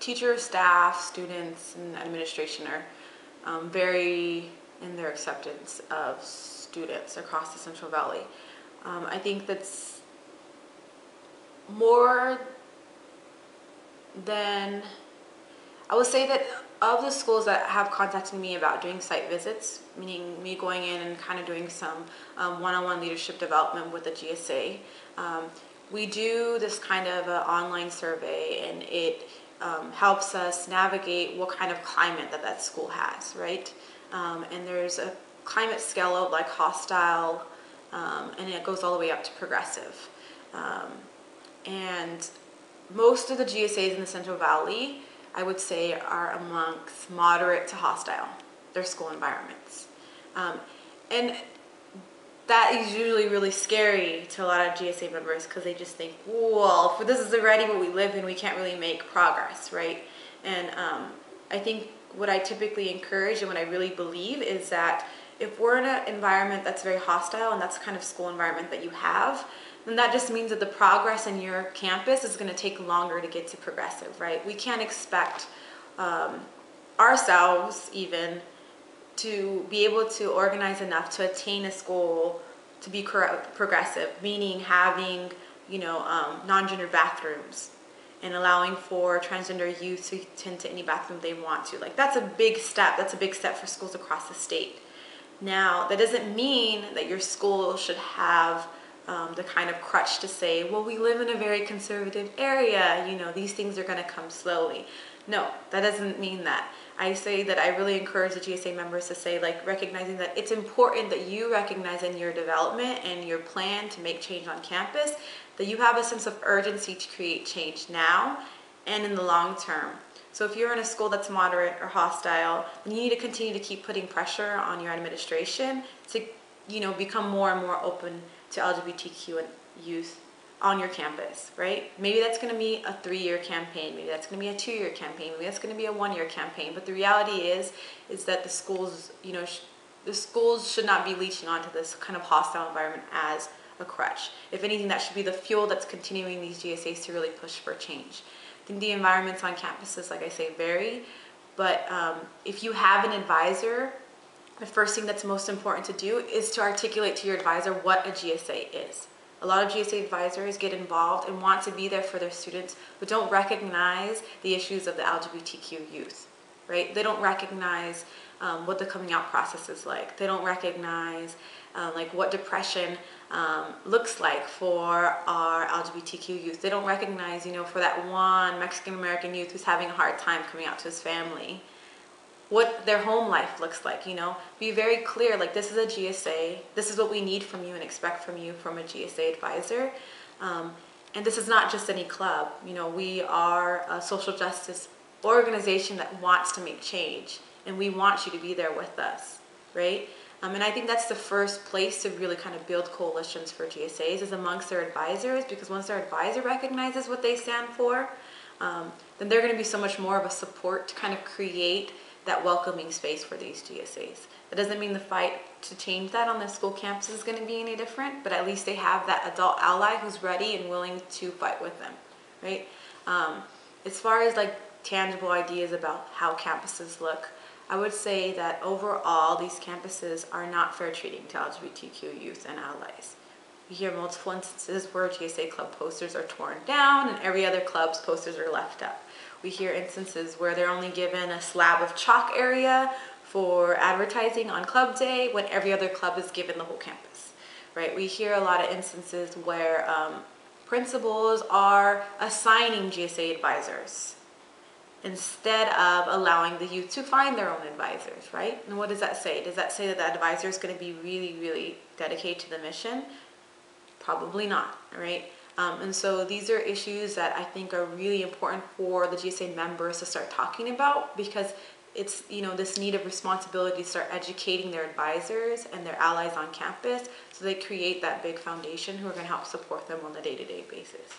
teachers, staff, students, and administration are vary in their acceptance of students across the Central Valley. I think that's more than, I would say that of the schools that have contacted me about doing site visits, meaning me going in and kind of doing some one-on-one leadership development with the GSA, we do this kind of online survey, and it helps us navigate what kind of climate that school has, right? And there's a climate scale of like hostile, and it goes all the way up to progressive. And most of the GSAs in the Central Valley, I would say, are amongst moderate to hostile, their school environments. And that is usually really scary to a lot of GSA members, because they just think, well, if this is already what we live in, we can't really make progress, right? And I think what I typically encourage and what I really believe is that if we're in an environment that's very hostile, and that's the kind of school environment that you have, then that just means that the progress in your campus is going to take longer to get to progressive, right? We can't expect ourselves even to be able to organize enough to attain a school to be progressive, meaning having, non-gender bathrooms and allowing for transgender youth to attend to any bathroom they want to. Like, that's a big step. That's a big step for schools across the state. Now, that doesn't mean that your school should have the kind of crutch to say, well, we live in a very conservative area, these things are going to come slowly. No, that doesn't mean that. I say that I really encourage the GSA members to say, like, recognizing that it's important that you recognize in your development and your plan to make change on campus, that you have a sense of urgency to create change now and in the long term. So if you're in a school that's moderate or hostile, then you need to continue to keep putting pressure on your administration to, become more and more open to LGBTQ and youth on your campus, right? Maybe that's going to be a 3-year campaign. Maybe that's going to be a 2-year campaign. Maybe that's going to be a 1-year campaign. But the reality is that the schools, the schools should not be leeching onto this kind of hostile environment as a crutch. If anything, that should be the fuel that's continuing these GSAs to really push for change. I think the environments on campuses, like I say, vary. But if you have an advisor, the first thing that's most important to do is to articulate to your advisor what a GSA is. A lot of GSA advisors get involved and want to be there for their students, but don't recognize the issues of the LGBTQ youth, right? They don't recognize what the coming out process is like. They don't recognize what depression looks like for our LGBTQ youth. They don't recognize, for that one Mexican-American youth who's having a hard time coming out to his family, what their home life looks like. Be very clear, like, this is a GSA, this is what we need from you and expect from you from a GSA advisor. And this is not just any club. We are a social justice organization that wants to make change, and we want you to be there with us, right? And I think that's the first place to really kind of build coalitions for GSAs, is amongst their advisors, because once their advisor recognizes what they stand for, then they're going to be so much more of a support to kind of create that welcoming space for these GSAs. That doesn't mean the fight to change that on the school campus is going to be any different, but at least they have that adult ally who's ready and willing to fight with them, right? As far as like tangible ideas about how campuses look, I would say that overall these campuses are not fair treating to LGBTQ youth and allies. We hear multiple instances where GSA club posters are torn down and every other club's posters are left up. We hear instances where they're only given a slab of chalk area for advertising on club day when every other club is given the whole campus, right? We hear a lot of instances where principals are assigning GSA advisors instead of allowing the youth to find their own advisors, right? And what does that say? Does that say that the advisor is going to be really, really dedicated to the mission? Probably not, right? And so these are issues that I think are really important for the GSA members to start talking about, because it's, this need of responsibility to start educating their advisors and their allies on campus so they create that big foundation who are going to help support them on a day-to-day basis.